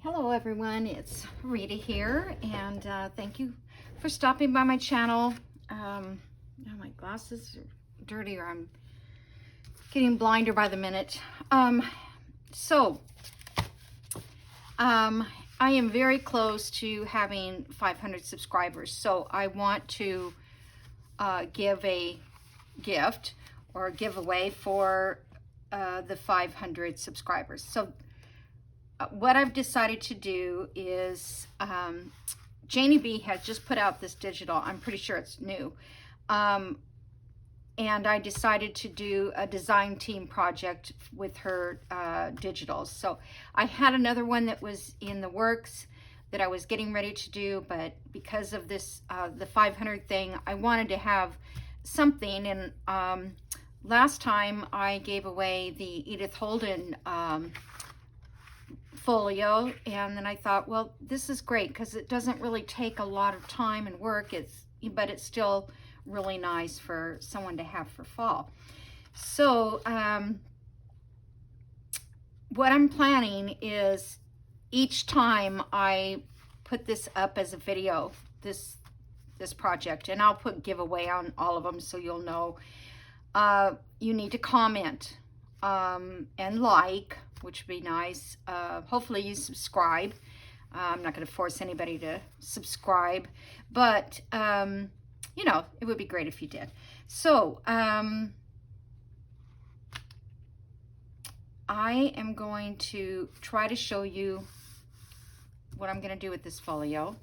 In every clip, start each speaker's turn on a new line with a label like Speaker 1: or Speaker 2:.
Speaker 1: Hello everyone, it's Rita here, and thank you for stopping by my channel. Now my glasses are dirty, or I'm getting blinder by the minute. I am very close to having 500 subscribers, so I want to give a gift or a giveaway for the 500 subscribers. So what I've decided to do is, Janey B has just put out this digital. I'm pretty sure it's new. And I decided to do a design team project with her digitals. So I had another one that was in the works that I was getting ready to do, but because of this, the 500 thing, I wanted to have something. And last time I gave away the Edith Holden Folio, and then I thought, well, this is great because it doesn't really take a lot of time and work, but it's still really nice for someone to have for fall. So what I'm planning is each time I put this up as a video, this project, and I'll put giveaway on all of them so you'll know, you need to comment and like, which would be nice. Hopefully you subscribe. I'm not going to force anybody to subscribe, but you know, it would be great if you did. So I am going to try to show you what I'm going to do with this folio.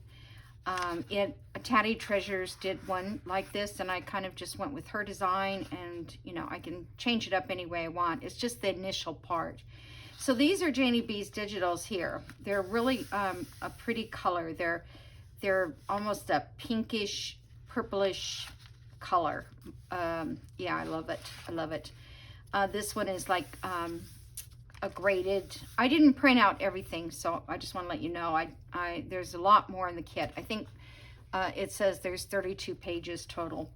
Speaker 1: Tatty Treasures did one like this, and I kind of just went with her design, and you know, I can change it up any way I want. It's just the initial part. So these are Janey B's digitals here. They're really a pretty color. They're almost a pinkish, purplish color. Yeah, I love it. I love it. This one is like a graded. I didn't print out everything, so I just want to let you know. There's a lot more in the kit. I think it says there's 32 pages total,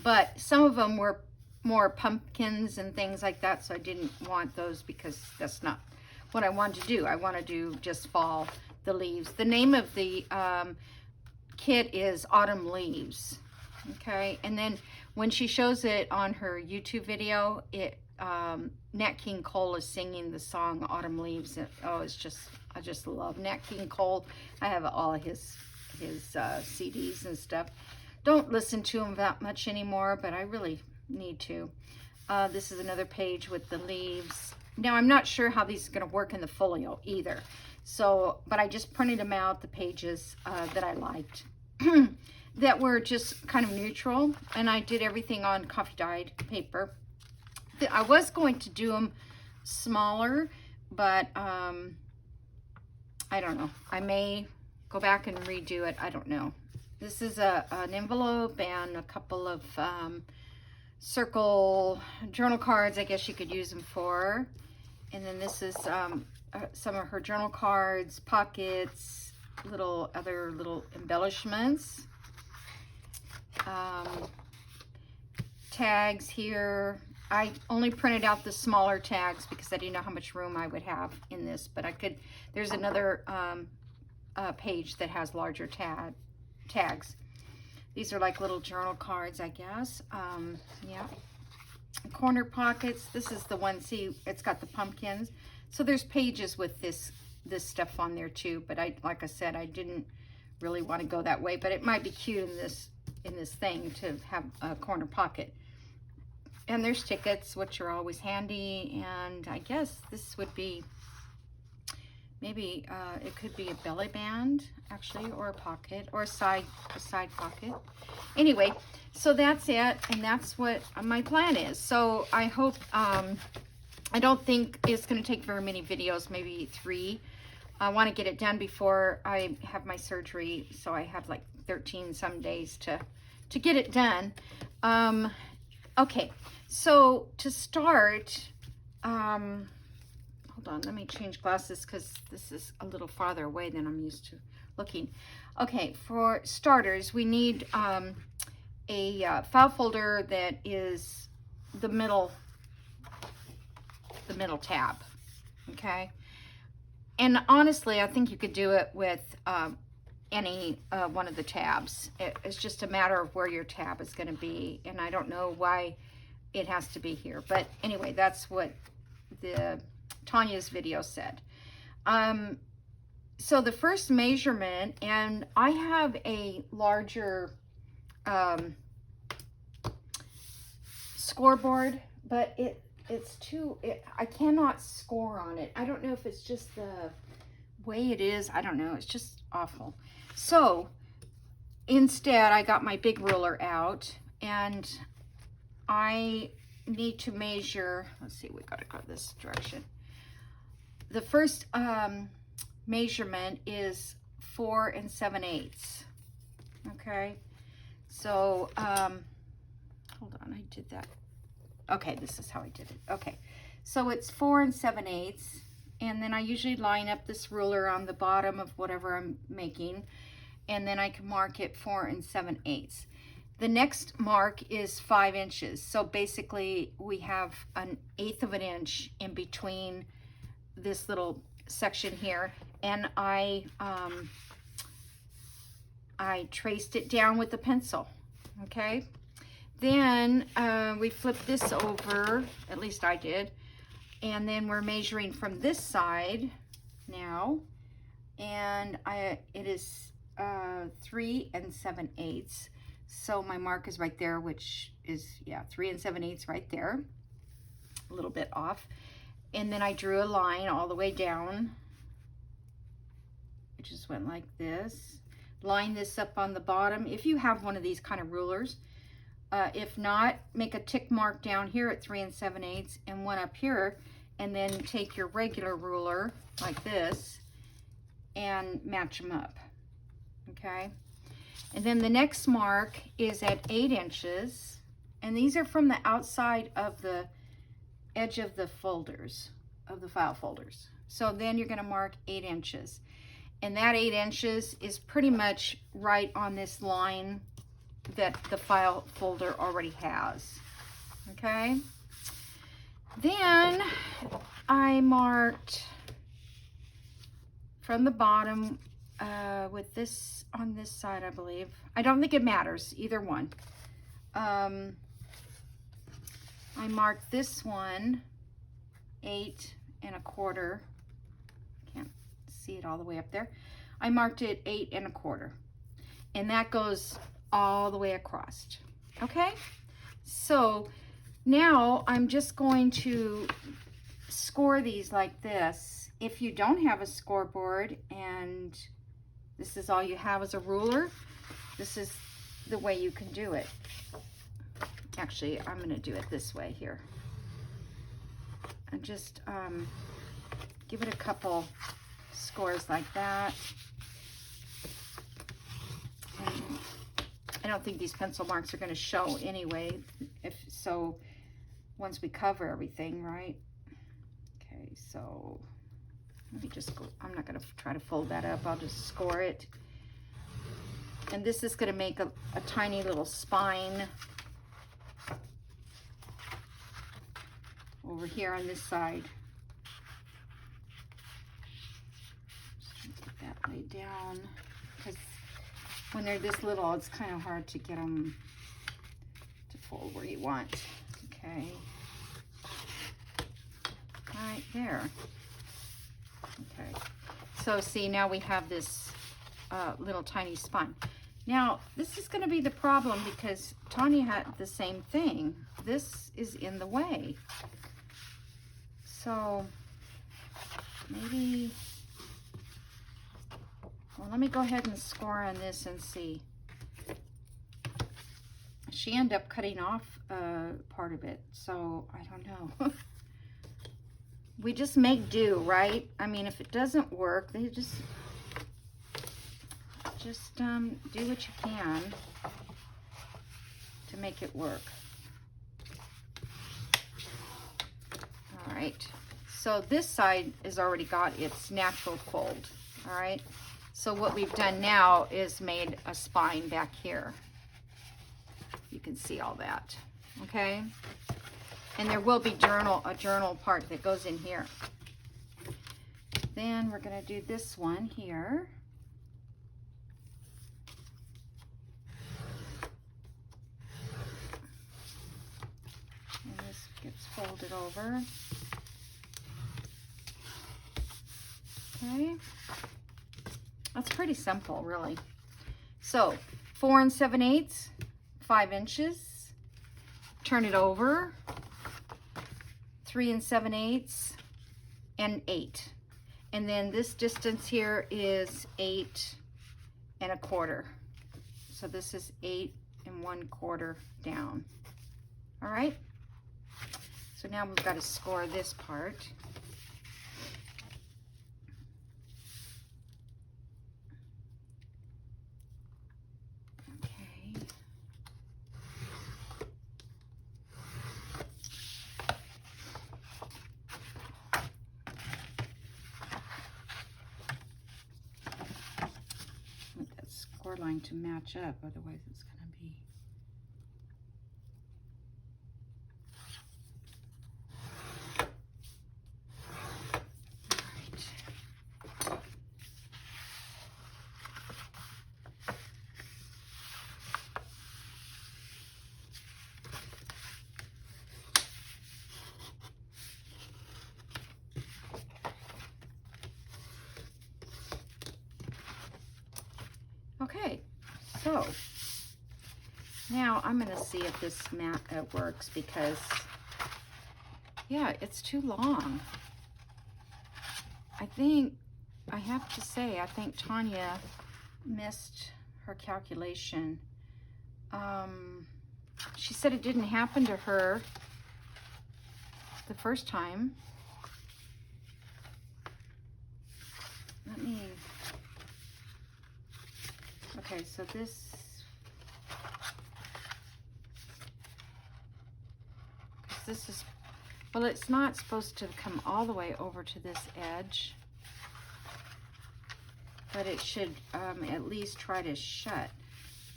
Speaker 1: but some of them were more pumpkins and things like that, so I didn't want those because that's not what I want to do. I want to do just fall, the leaves. The name of the kit is Autumn Leaves. Okay, and then when she shows it on her YouTube video, Nat King Cole is singing the song Autumn Leaves. And, oh, it's just, I just love Nat King Cole. I have all of his CDs and stuff. Don't listen to him that much anymore, but I really need to. This is another page with the leaves. Now I'm not sure how these are going to work in the folio either, so but I just printed them out, the pages that I liked that were just kind of neutral, and I did everything on coffee dyed paper. I was going to do them smaller, but I don't know, I may go back and redo it. I don't know. This is an envelope and a couple of circle journal cards, I guess you could use them for. And then this is some of her journal cards, pockets, other little embellishments, tags here. I only printed out the smaller tags because I didn't know how much room I would have in this, but I could. There's another page that has larger tags. These are like little journal cards, I guess. Yeah. Corner pockets. This is the one, see, it's got the pumpkins. So there's pages with this stuff on there too, but like I said, I didn't really want to go that way, but it might be cute in this thing to have a corner pocket. And there's tickets, which are always handy, and I guess this would be maybe it could be a belly band actually, or a pocket, or a side pocket. Anyway, so that's it, and that's what my plan is. So I hope, I don't think it's going to take very many videos, maybe 3. I want to get it done before I have my surgery, so I have like 13 some days to get it done. Okay, so to start, hold on, let me change glasses because this is a little farther away than I'm used to looking. Okay, for starters, we need a file folder that is the middle tab, okay? And honestly, I think you could do it with any one of the tabs. It's just a matter of where your tab is going to be, and I don't know why it has to be here, but anyway, that's what the Tanya's video said. So the first measurement, and I have a larger scoreboard, but it's too, I cannot score on it. I don't know if it's just the way it is. I don't know. It's just awful. So instead, I got my big ruler out, and I need to measure. Let's see, we got to go this direction. The first measurement is 4 7/8. Okay, so hold on, I did that. Okay, this is how I did it. Okay, so it's 4 7/8, and then I usually line up this ruler on the bottom of whatever I'm making, and then I can mark it 4 7/8. The next mark is 5 inches. So basically we have 1/8 of an inch in between this little section here, and I traced it down with the pencil. Okay, then we flip this over, at least I did, and then we're measuring from this side now, and it is 3 7/8. So my mark is right there, which is, yeah, 3 7/8 right there, a little bit off. And then I drew a line all the way down. It just went like this. Line this up on the bottom if you have one of these kind of rulers. If not, make a tick mark down here at 3 7/8 and one up here, and then take your regular ruler like this and match them up. Okay, and then the next mark is at 8 inches, and these are from the outside of the edge of the folders, of the file folders. So then you're going to mark 8 inches, and that 8 inches is pretty much right on this line that the file folder already has. Okay, then I marked from the bottom with this on this side, I believe. I don't think it matters, either one. I marked this one 8 1/4. Can't see it all the way up there. I marked it 8 1/4, and that goes all the way across. Okay, so now I'm just going to score these like this. If you don't have a scoreboard and this is all you have as a ruler, this is the way you can do it. Actually, I'm going to do it this way here. And just give it a couple scores like that. And I don't think these pencil marks are going to show anyway, so once we cover everything, right? Okay, so let me just go. I'm not going to try to fold that up. I'll just score it. And this is going to make a tiny little spine over here on this side. Just get that laid down, because when they're this little, it's kind of hard to get them to fold where you want. Okay, right there. Okay, so see, now we have this little tiny spine. Now, this is going to be the problem because Tanya had the same thing. This is in the way. So maybe, well, let me go ahead and score on this and see. She ended up cutting off part of it, so I don't know. We just make do, right? I mean, if it doesn't work, they just do what you can to make it work. All right, so this side has already got its natural fold. All right, so what we've done now is made a spine back here. You can see all that. Okay, and there will be a journal part that goes in here. then we're going to do this one here. And this gets folded over. Okay. That's pretty simple, really. So 4 7/8, 5 inches. Turn it over. 3 7/8 and 8. And then this distance here is 8 1/4. So this is 8 1/4 down. All right. So now we've got to score this part. Line to match up, otherwise it's going to be okay. So now I'm going to see if this mat works, because yeah, it's too long. I think, I have to say, I think Tanya missed her calculation. She said it didn't happen to her the first time. Let me, okay, so this, is, well, it's not supposed to come all the way over to this edge, but it should at least try to shut.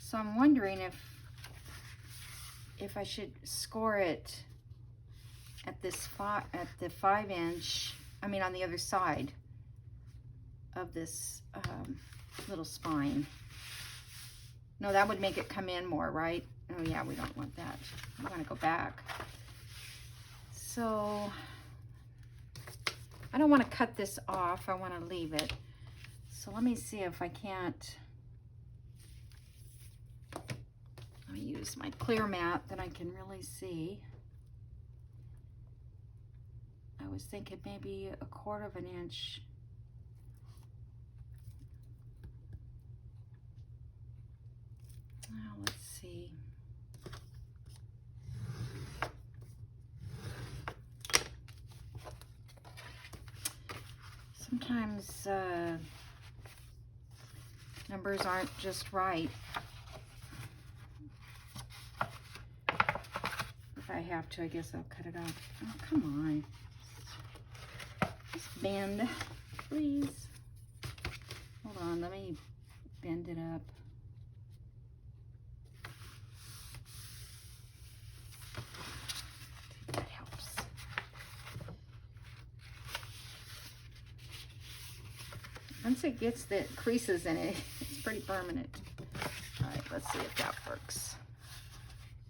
Speaker 1: So I'm wondering if I should score it at this at the 5 inch, I mean on the other side of this little spine. No, that would make it come in more, right? Oh yeah, we don't want that. I want to go back. So I don't want to cut this off. I want to leave it. So let me see if I can't. Let me use my clear mat that I can really see. I was thinking maybe 1/4 of an inch. Now let's see. Sometimes numbers aren't just right. If I have to, I guess I'll cut it off. Oh, come on. Just bend, please. Hold on, let me bend it up. That helps. Once it gets the creases in it, it's pretty permanent. All right, let's see if that works.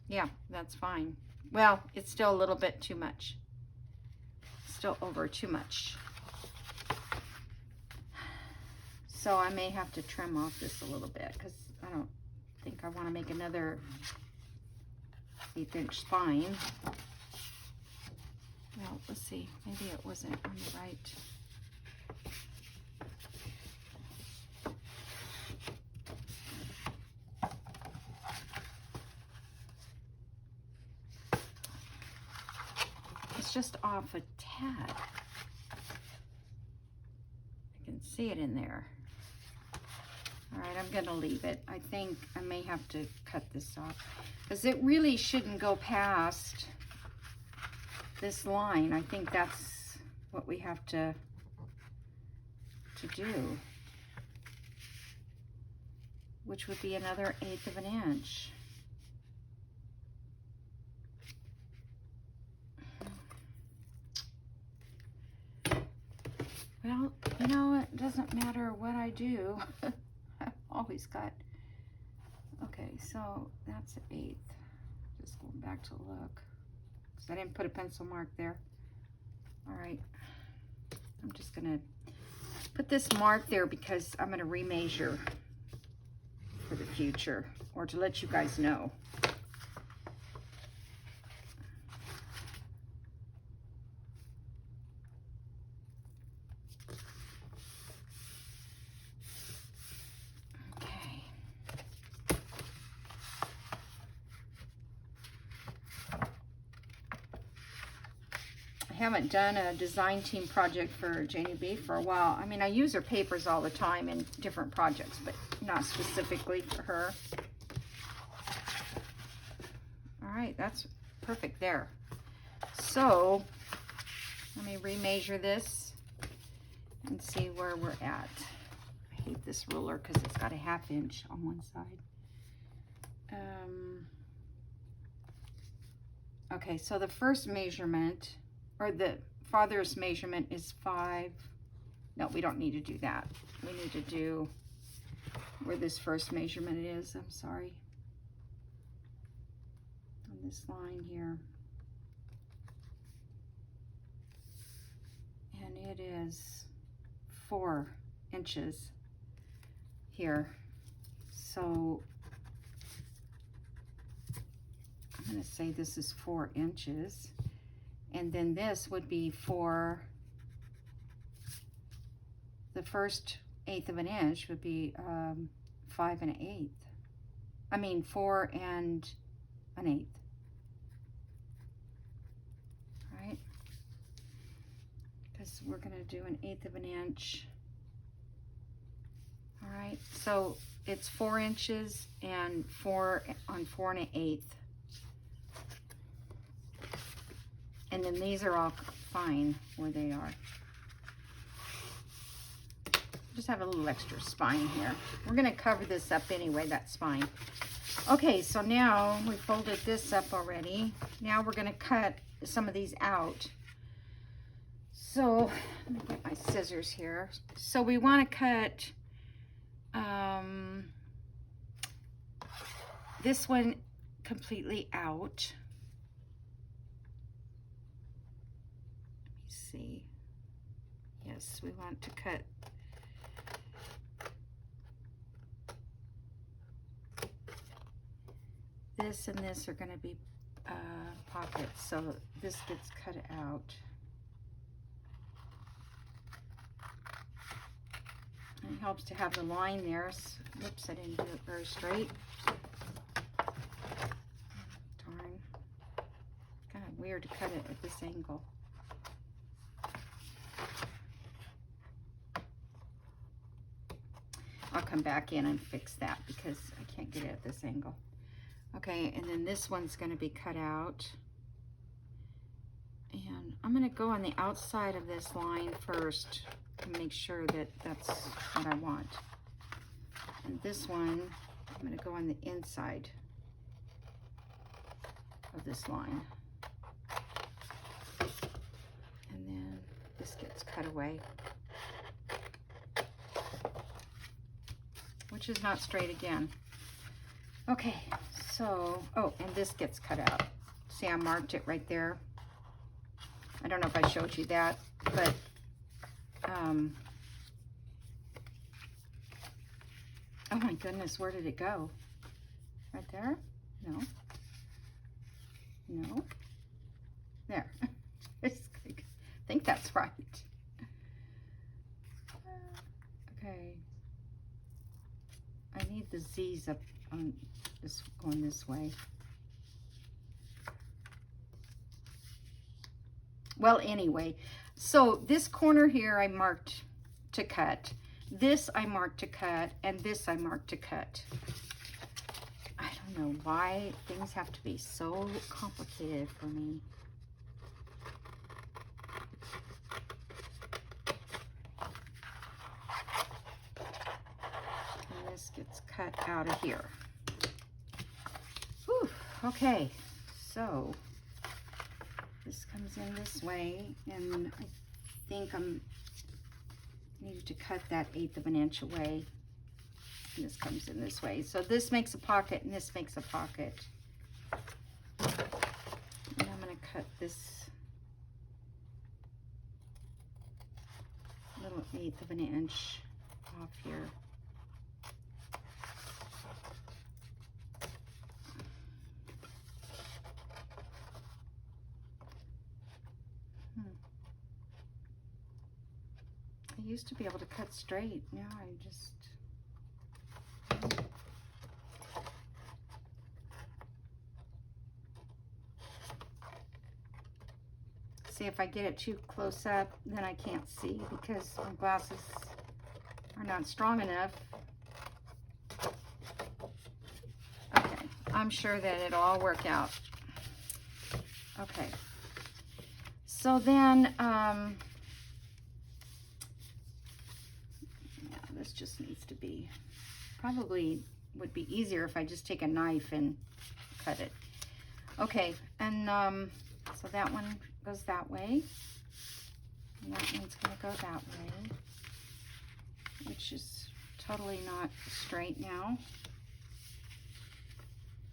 Speaker 1: Yeah, that's fine. Well, it's still a little bit too much. Still over too much. So I may have to trim off this a little bit, because I don't think I want to make another 1/8 inch spine. Well, let's see. Maybe it wasn't on the right. Just off a tad. I can see it in there. All right, I'm gonna leave it. I think I may have to cut this off, because it really shouldn't go past this line. I think that's what we have to do, which would be another 1/8 of an inch. Well, you know, it doesn't matter what I do. I've always got, okay, so that's 1/8. Just going back to look, because I didn't put a pencil mark there. All right, I'm just gonna put this mark there because I'm gonna remeasure for the future, or to let you guys know. I haven't done a design team project for Janie B for a while. I mean, I use her papers all the time in different projects, but not specifically for her. All right, that's perfect there. So let me remeasure this and see where we're at. I hate this ruler because it's got a 1/2 inch on one side. Okay, so the first measurement, or the farthest measurement, is 5. No, we don't need to do that. We need to do where this first measurement is. I'm sorry. On this line here. And it is 4 inches here. So I'm going to say this is 4 inches. And then this would be for the first 1/8 of an inch would be 5 1/8. I mean 4 1/8. Right? Because we're going to do 1/8 of an inch. All right. So it's 4 inches and 4 on 4 1/8. And then these are all fine where they are. Just have a little extra spine here. We're going to cover this up anyway, that spine. Okay, so now we folded this up already. Now we're going to cut some of these out. So let me get my scissors here. So we want to cut this one completely out. See, yes, we want to cut this, and this are going to be pockets, so this gets cut out. And it helps to have the line there. Whoops, I didn't do it very straight. Darn, kind of weird to cut it at this angle. I'll come back in and fix that because I can't get it at this angle. Okay, and then this one's going to be cut out. And I'm going to go on the outside of this line first to make sure that that's what I want. And this one, I'm going to go on the inside of this line. And then this gets cut away, which is not straight again. Okay, so, oh, and this gets cut out. See, I marked it right there. I don't know if I showed you that, but oh my goodness, where did it go? Right there? No. No. There. I think that's right. Okay. I need the Z's up on this, going this way. Well, anyway, so this corner here I marked to cut. This I marked to cut, and this I marked to cut. I don't know why things have to be so complicated for me. And this gets cut out of here. Whew, okay, so this comes in this way, and I think I'm needed to cut that 1/8 of an inch away. And this comes in this way. So this makes a pocket and this makes a pocket. And I'm going to cut this little 1/8 of an inch off here. I used to be able to cut straight. Now I just... See, if I get it too close up, then I can't see because my glasses are not strong enough. Okay, I'm sure that it'll all work out. Okay, so then, yeah, this just needs to be, probably would be easier if I just take a knife and cut it. Okay, and so that one goes that way, and that one's going to go that way, which is totally not straight now.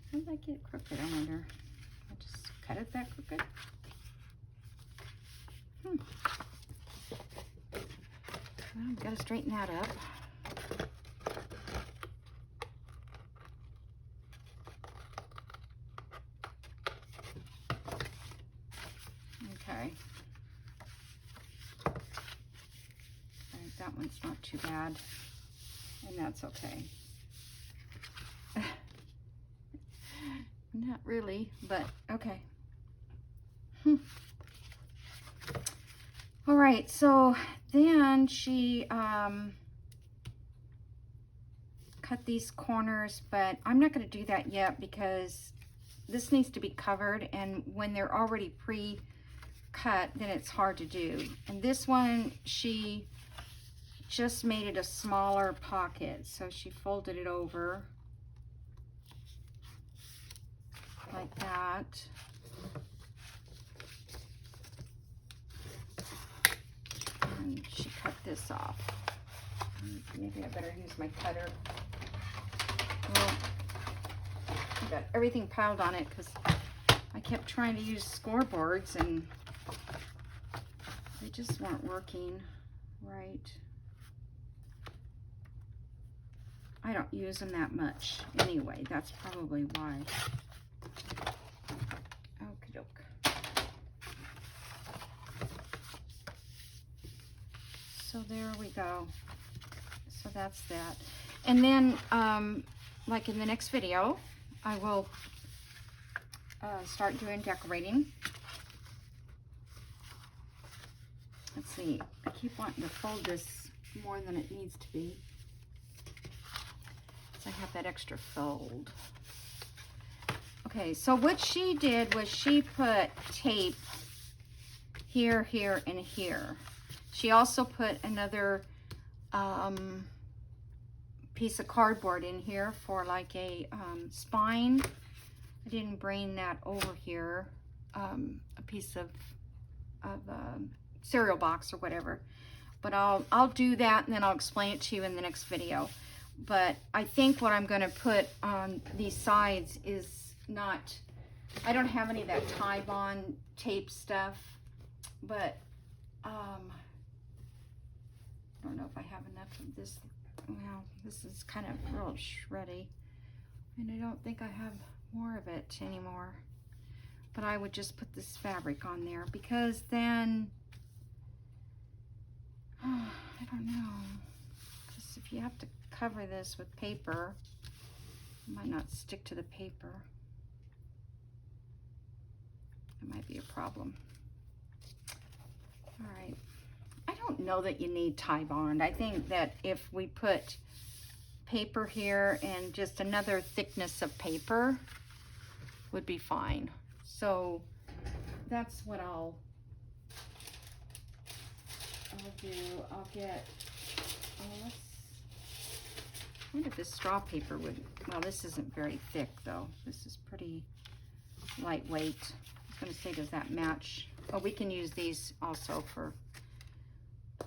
Speaker 1: How did I get it crooked, I wonder? I just cut it that crooked? Well, I've got to straighten that up. Okay. Right, that one's not too bad, and that's okay. Not really, but okay. All right, so then she cut these corners, but I'm not going to do that yet because this needs to be covered, and when they're already pre-cut, then it's hard to do. And this one, she just made it a smaller pocket, so she folded it over like that. And she cut this off. Maybe I better use my cutter. Well, I got everything piled on it because I kept trying to use scoreboards and they just weren't working right. I don't use them that much anyway. That's probably why. Okie doke. So there we go. So that's that. And then, like in the next video, I will start doing decorating. Let's see. I keep wanting to fold this more than it needs to be. So I have that extra fold. Okay, so what she did was she put tape here, here, and here. She also put another piece of cardboard in here for like a spine. I didn't bring that over here. A piece of cereal box or whatever. But I'll do that and then I'll explain it to you in the next video. But I think what I'm going to put on these sides is not, I don't have any of that tie-bond tape stuff, but I don't know if I have enough of this. Well, this is kind of real shreddy, and I don't think I have more of it anymore. But I would just put this fabric on there because then, I don't know, because if you have to cover this with paper, it might not stick to the paper. It might be a problem. All right. I don't know that you need tie bond. I think that if we put paper here and just another thickness of paper would be fine. So that's what I'll do. I'll get, I wonder if this straw paper would, well, this isn't very thick though. This is pretty lightweight. I was going to say, does that match? Oh, we can use these also for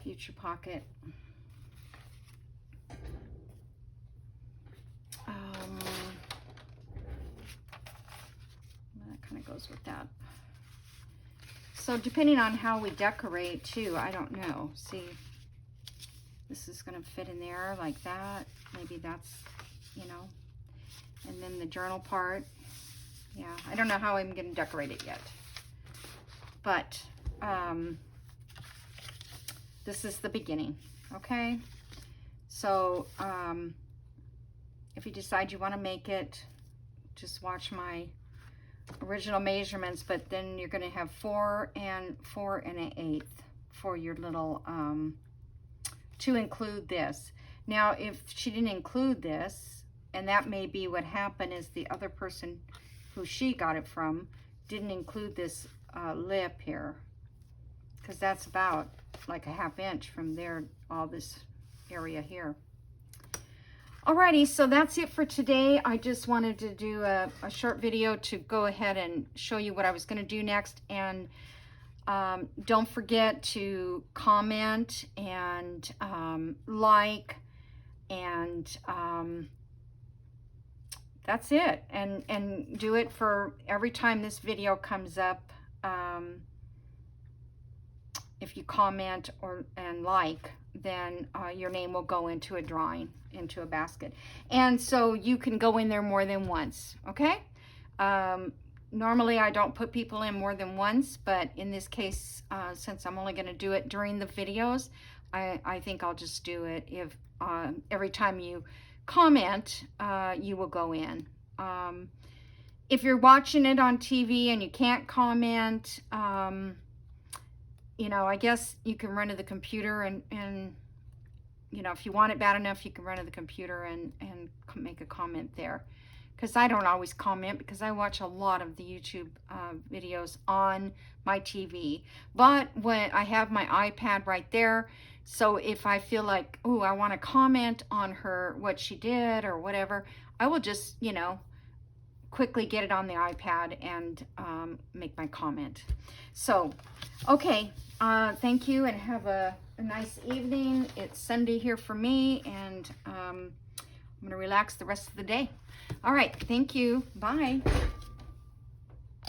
Speaker 1: future pocket. goes with that. So depending on how we decorate too, I don't know. See, this is going to fit in there like that. Maybe that's, you know, and then the journal part. Yeah, I don't know how I'm going to decorate it yet. But this is the beginning, okay? So if you decide you want to make it, just watch my original measurements, but then you're going to have 4 and 4 1/8 for your little to include this. Now if she didn't include this, and that may be what happened, is the other person who she got it from didn't include this lip here, because that's about like a 1/2 inch from there, all this area here. Alrighty, so that's it for today. I just wanted to do a short video to go ahead and show you what I was going to do next. And don't forget to comment and like, and that's it. And do it for every time this video comes up. If you comment and like, then your name will go into a drawing, into a basket. And so you can go in there more than once, okay? Normally I don't put people in more than once, but in this case, since I'm only going to do it during the videos, I think I'll just do it. If every time you comment, you will go in. If you're watching it on TV and you can't comment, you know, I guess you can run to the computer and you know, if you want it bad enough, you can run to the computer and make a comment there. Because I don't always comment, because I watch a lot of the YouTube videos on my TV. But when I have my iPad right there, so if I feel like, oh, I want to comment on her, what she did or whatever, I will just, you know, quickly get it on the iPad and make my comment. So, okay, thank you and have a nice evening. It's Sunday here for me, and I'm going to relax the rest of the day. All right, thank you. Bye.